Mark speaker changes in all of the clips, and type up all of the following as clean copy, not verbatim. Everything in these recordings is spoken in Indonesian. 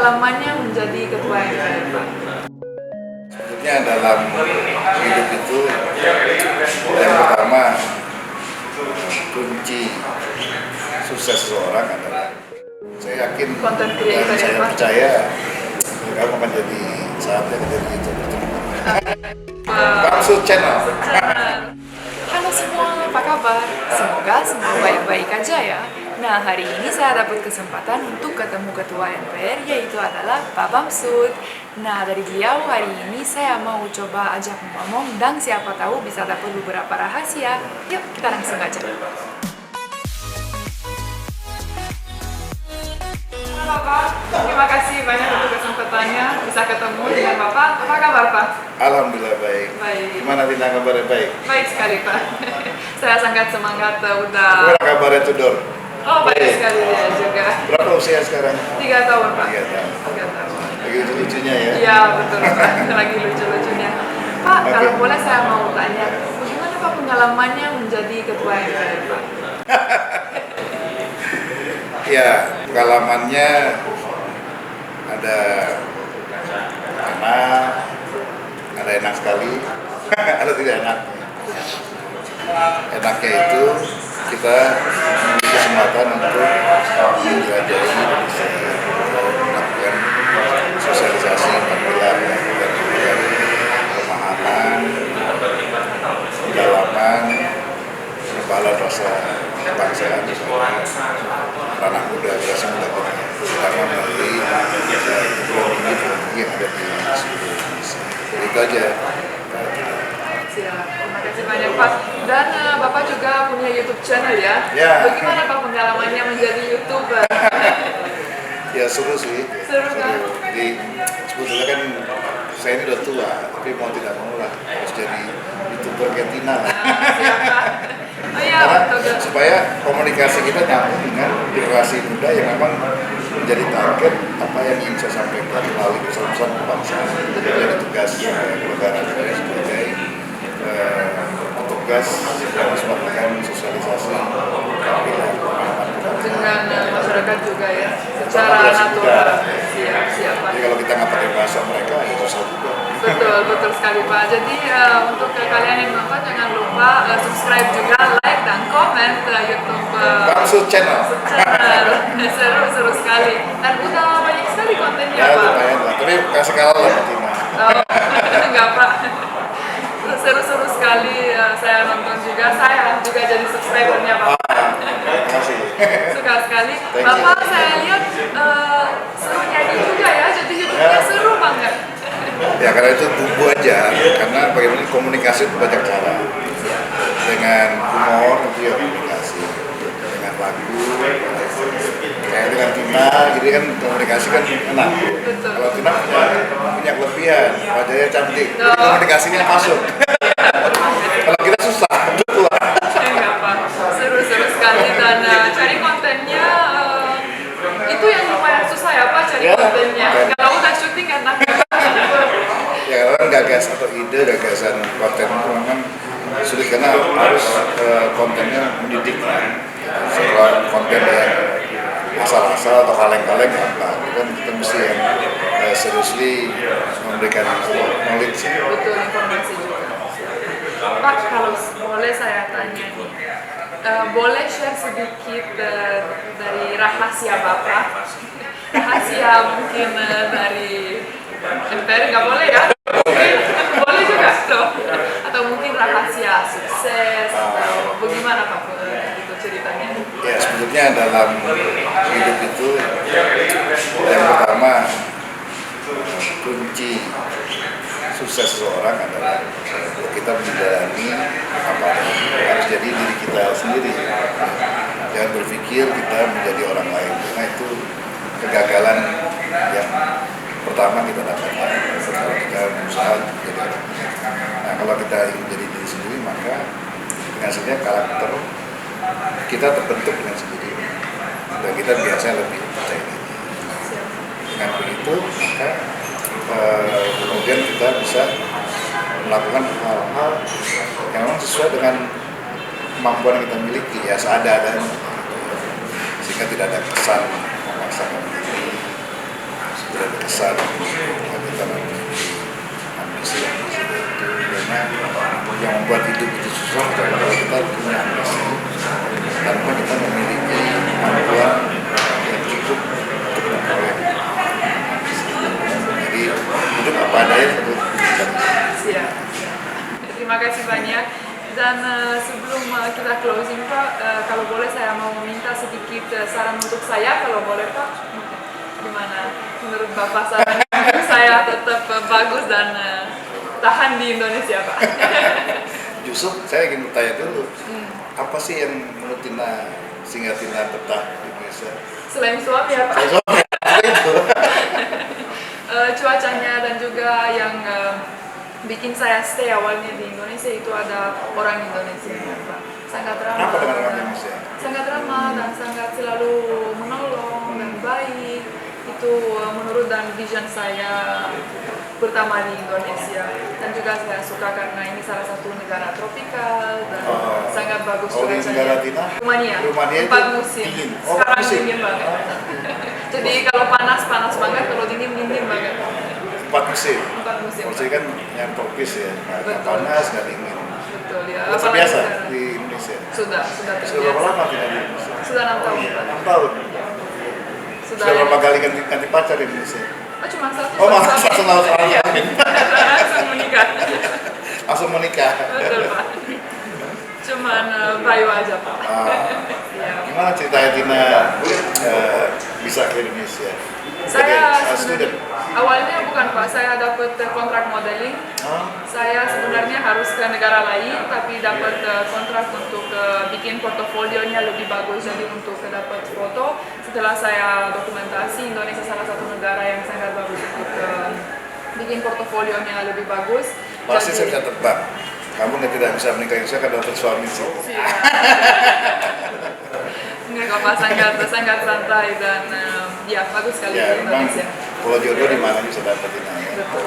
Speaker 1: pengalamannya menjadi ketua MPR, Pak?
Speaker 2: Sebetulnya dalam hidup itu yang pertama kunci sukses seseorang adalah saya yakin
Speaker 1: Content
Speaker 2: dan
Speaker 1: creator,
Speaker 2: saya
Speaker 1: Pak.
Speaker 2: percaya kamu akan jadi saat yang jadi YouTuber. Bamsud Channel.
Speaker 1: Halo semua, apa kabar? Semoga semua baik-baik aja ya. Nah, hari ini saya dapat kesempatan untuk ketemu ketua MPR, yaitu adalah Pak Bamsud. Nah, dari beliau hari ini saya mau coba ajak ngomong dan siapa tahu bisa dapat beberapa rahasia. Yuk, kita langsung aja. Halo Pak, terima kasih banyak untuk kesempatannya bisa ketemu dengan Bapak. Apa kabar Pak?
Speaker 2: Alhamdulillah baik.
Speaker 1: Baik.
Speaker 2: Gimana Tina kabarnya baik?
Speaker 1: Baik sekali Pak. Saya sangat semangat udah.
Speaker 2: Gimana kabarnya Tudor?
Speaker 1: Oh baik sekali ya juga.
Speaker 2: Berapa usia sekarang?
Speaker 1: 3 tahun Pak.
Speaker 2: 3 tahun.
Speaker 1: 3 tahun.
Speaker 2: Lagi lucu-lucunya ya?
Speaker 1: Iya betul Pak. Lagi lucu-lucunya. Pak,
Speaker 2: Oke.
Speaker 1: kalau boleh saya mau tanya, bagaimana Pak pengalamannya menjadi ketua MPR Pak?
Speaker 2: Ya, pengalamannya ada enak sekali, ada tidak enak. Enaknya itu kita memiliki kesempatan untuk menjelajahi, melakukan sosialisasi, tampilan, melakukan pemahaman, pendalaman, penebalan rasa kebangsaan di ranah muda, rasa muda terutama melalui kebutuhan yang ada di seluruh Indonesia. Itu aja.
Speaker 1: Siap, terima kasih banyak Pak. Dan Bapak juga punya YouTube channel ya?
Speaker 2: Ya.
Speaker 1: Bagaimana Pak pengalamannya menjadi YouTuber?
Speaker 2: Ya seru sih.
Speaker 1: Seru kan?
Speaker 2: Jadi sebetulnya kan saya ini udah tua, tapi mau tidak mau lah harus jadi YouTuber kayak Tina lah.
Speaker 1: Siapa? Oh iya,
Speaker 2: Karena
Speaker 1: betul.
Speaker 2: supaya komunikasi kita nyambung dengan generasi muda yang memang menjadi target apa yang ingin saya sampaikan melalui pesan-pesan kebangsaan. Jadi ada tugas negara saya sebagai petugas yang harus melakukan sosialisasi tampilan
Speaker 1: Dengan masyarakat juga ya, secara
Speaker 2: Masyarakat juga.
Speaker 1: natural. Siap Pak.
Speaker 2: Jadi kalau kita nggak pakai bahasa mereka, ya susah juga.
Speaker 1: Betul sekali Pak. Jadi untuk kalian yang nonton jangan lupa subscribe juga, like dan komen ke YouTube
Speaker 2: Bamsud Channel.
Speaker 1: channel. Seru sekali. Dan udah banyak sekali kontennya
Speaker 2: Ya
Speaker 1: Pak.
Speaker 2: lumayan lah, tapi kasih kalah lah ke Tina.
Speaker 1: Oh, enggak Pak. Seru sekali saya nonton juga. Saya juga jadi subscribernya Pak.
Speaker 2: Terima kasih.
Speaker 1: Suka sekali.
Speaker 2: Thank you.
Speaker 1: Bapak saya lihat seru nyanyi juga ya. Jadi YouTube-nya seru banget.
Speaker 2: Ya karena itu bumbu aja, karena bagaimana komunikasi itu banyak cara. Dengan humor itu ya komunikasi, dengan lagu, kayak dengan Tina, jadi kan komunikasi kan enak.
Speaker 1: Betul.
Speaker 2: Kalau Tina punya kelebihan, wajahnya cantik, jadi
Speaker 1: Oh.
Speaker 2: komunikasinya masuk. Kalau kita susah, betul lah.
Speaker 1: Enggak Pak, seru sekali dan cari kontennya itu yang lumayan susah ya Pak cari
Speaker 2: Ya.
Speaker 1: kontennya. Kalau udah syuting enak.
Speaker 2: Ya kan gagas atau ide gagasan konten itu memang sulit karena harus kontennya mendidik kan. Soal konten yang asal-asal atau kaleng-kaleng apa, kan kita mesti yang seriously memberikan knowledge.
Speaker 1: Betul, informasi juga. Pak, kalau boleh saya tanya nih, boleh share sedikit dari rahasia Bapak? Rahasia mungkin dari MPR nggak boleh ya? Boleh juga dong. Atau mungkin rahasia sukses atau bagaimana Pak itu ceritanya?
Speaker 2: Ya sebetulnya dalam hidup itu yang pertama kunci sukses seseorang adalah kita menjalani apa harus jadi diri kita sendiri, jangan berpikir kita menjadi orang lain, karena itu kegagalan yang pertama kita dapatkan kalau kita berusaha menjadi orang lain. Nah kalau kita ingin menjadi diri sendiri maka dengan sendirinya karakter kita terbentuk dengan sendiri dan kita biasanya lebih percaya diri. Dengan begitu maka kemudian kita bisa melakukan hal-hal yang memang sesuai dengan kemampuan yang kita miliki ya seadanya, sehingga tidak ada kesan memaksakan diri tidak berkesan kita memiliki ambisi itu karena yang membuat hidup itu susah kalau kita punya ambisi tanpa kita memiliki kemampuan yang cukup untuk memperoleh ambisi. Jadi hidup apa adanya itu.
Speaker 1: Siap. Terima kasih banyak. Dan sebelum kita closing Pak, kalau boleh saya mau meminta sedikit saran untuk saya, kalau boleh Pak. Gimana menurut Bapak saran untuk saya tetap bagus dan tahan di Indonesia Pak?
Speaker 2: Justru saya ingin bertanya dulu, apa sih yang menurut Tina sehingga Tina betah di Indonesia?
Speaker 1: Selain suami ya Pak?
Speaker 2: Itu.
Speaker 1: Cuacanya dan juga yang bikin saya stay awalnya di Indonesia itu ada orang Indonesia Pak. Sangat ramah.
Speaker 2: Kenapa dengan orang Indonesia?
Speaker 1: Sangat ramah dan sangat selalu menolong dan baik. Itu menurut dan vision saya pertama di Indonesia. Dan juga saya suka karena ini salah satu negara tropikal dan sangat bagus
Speaker 2: di negara Tina?
Speaker 1: Rumania.
Speaker 2: Rumania
Speaker 1: Empat
Speaker 2: itu
Speaker 1: musim.
Speaker 2: dingin.
Speaker 1: Sekarang
Speaker 2: musim.
Speaker 1: dingin banget. Jadi kalau panas banget, kalau dingin banget.
Speaker 2: 4 musim.
Speaker 1: 4 musim.
Speaker 2: Maksudnya kan yang tropis ya, nggak
Speaker 1: Betul.
Speaker 2: panas, nggak dingin.
Speaker 1: Betul ya.
Speaker 2: Sudah
Speaker 1: Apalagi
Speaker 2: biasa
Speaker 1: sekarang.
Speaker 2: di Indonesia.
Speaker 1: Sudah
Speaker 2: Sudah berapa
Speaker 1: terbiasa.
Speaker 2: lama tinggal di Indonesia?
Speaker 1: Sudah 6 tahun. Pak.
Speaker 2: 6 tahun.
Speaker 1: Sudah
Speaker 2: Sudah berapa kali ganti pacar di Indonesia?
Speaker 1: Oh cuma satu.
Speaker 2: Oh,
Speaker 1: Pak.
Speaker 2: langsung langsung
Speaker 1: Iya. Langsung menikah.
Speaker 2: langsung menikah.
Speaker 1: Betul Pak. Cuman bayu aja Pak. Iya.
Speaker 2: Gimana ceritanya Tina bisa ke Indonesia?
Speaker 1: Saya
Speaker 2: Jadi, student.
Speaker 1: awalnya bukan Pak, saya dapat kontrak modeling. Saya sebenarnya harus ke negara lain, tapi dapat kontrak untuk bikin portofolionya lebih bagus. Jadi untuk dapat foto, setelah saya dokumentasi, Indonesia salah satu negara yang sangat bagus untuk bikin portofolionya lebih bagus.
Speaker 2: Pasti saya
Speaker 1: Jadi-
Speaker 2: bisa tebak. Kamu nggak tidak bisa menikah di Indonesia karena dapat suami sih.
Speaker 1: Enggak kok Pak, sangat santai dan ya bagus sekali
Speaker 2: Ya,
Speaker 1: di
Speaker 2: memang
Speaker 1: Indonesia.
Speaker 2: kalau jodoh di mana bisa dapetin ya.
Speaker 1: Betul.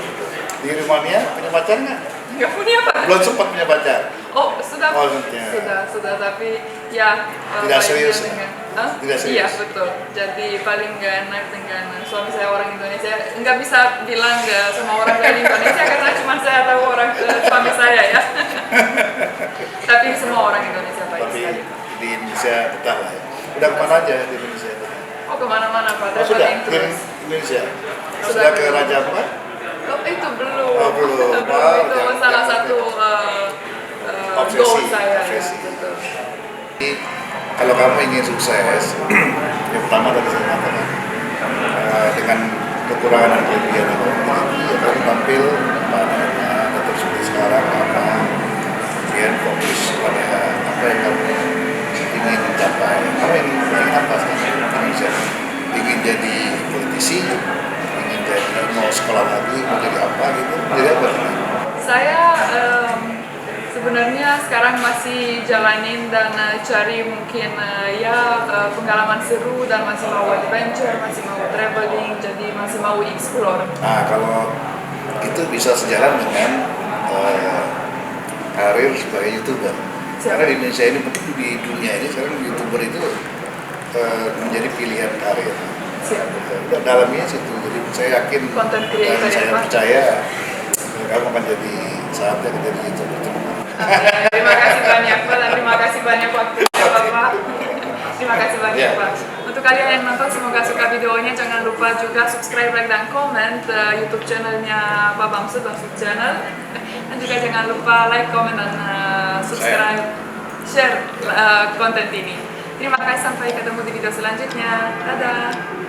Speaker 2: Di Rumania punya pacar nggak?
Speaker 1: Enggak punya Pak.
Speaker 2: Belum sempat punya pacar.
Speaker 1: Oh, sudah.
Speaker 2: Oh, sudah.
Speaker 1: Sudah, tapi ya
Speaker 2: Tidak
Speaker 1: baiknya
Speaker 2: serius,
Speaker 1: dengan,
Speaker 2: ya? Tidak serius.
Speaker 1: Iya, betul. Jadi paling nggak enak dengan suami saya orang Indonesia. Nggak bisa bilang sama orang dari Indonesia karena cuma saya tahu orang suami saya ya. Tapi semua orang Indonesia baik
Speaker 2: Tapi
Speaker 1: sekali.
Speaker 2: di Indonesia betah lah ya. Udah kemana aja di Indonesia?
Speaker 1: Oh, kemana-mana Pak,
Speaker 2: Oh, sudah
Speaker 1: traveling
Speaker 2: ke
Speaker 1: terus.
Speaker 2: Indonesia.
Speaker 1: Sudah
Speaker 2: Sudah ke
Speaker 1: ke-
Speaker 2: Raja Ampat?
Speaker 1: Oh, itu belum.
Speaker 2: Oh, belum.
Speaker 1: Belum,
Speaker 2: Wow,
Speaker 1: itu
Speaker 2: jangan-
Speaker 1: salah
Speaker 2: jangan-
Speaker 1: satu
Speaker 2: Obsesi,
Speaker 1: goal saya.
Speaker 2: obsesi.
Speaker 1: Ya, betul.
Speaker 2: Jadi, kalau kamu ingin sukses, yang pertama tadi saya katakan dengan kekurangan dan kelebihan yang kamu miliki, ya kamu tampil apa adanya, tetap seperti sekarang apa, kemudian fokus pada apa yang kamu ingin capai. Kamu ingin apa sekarang di Indonesia? Ingin jadi politisi, ingin jadi mau sekolah lagi, mau jadi apa gitu, jadi apa?
Speaker 1: Saya sebenarnya sekarang masih jalanin dan cari mungkin pengalaman seru dan masih mau adventure, masih mau traveling, jadi masih mau explore.
Speaker 2: Nah, kalau itu bisa sejalan dengan karir sebagai YouTuber. Karena di Indonesia ini, di dunia ini sekarang YouTuber itu menjadi pilihan karir.
Speaker 1: Siap.
Speaker 2: Dalamnya situ, jadi saya yakin
Speaker 1: Content creator
Speaker 2: dan saya
Speaker 1: ya, Pak?
Speaker 2: percaya kamu akan jadi saatnya jadi YouTuber.
Speaker 1: Terima kasih banyak Pak dan terima kasih banyak waktunya Bapak. Terima kasih banyak
Speaker 2: Ya.
Speaker 1: Pak. Untuk kalian yang nonton semoga suka videonya, jangan lupa juga subscribe, like, dan komen YouTube channelnya Pak Bamsud Channel. Dan juga jangan lupa like, komen, dan subscribe, share konten ini. Terima kasih, sampai ketemu di video selanjutnya. Dadah.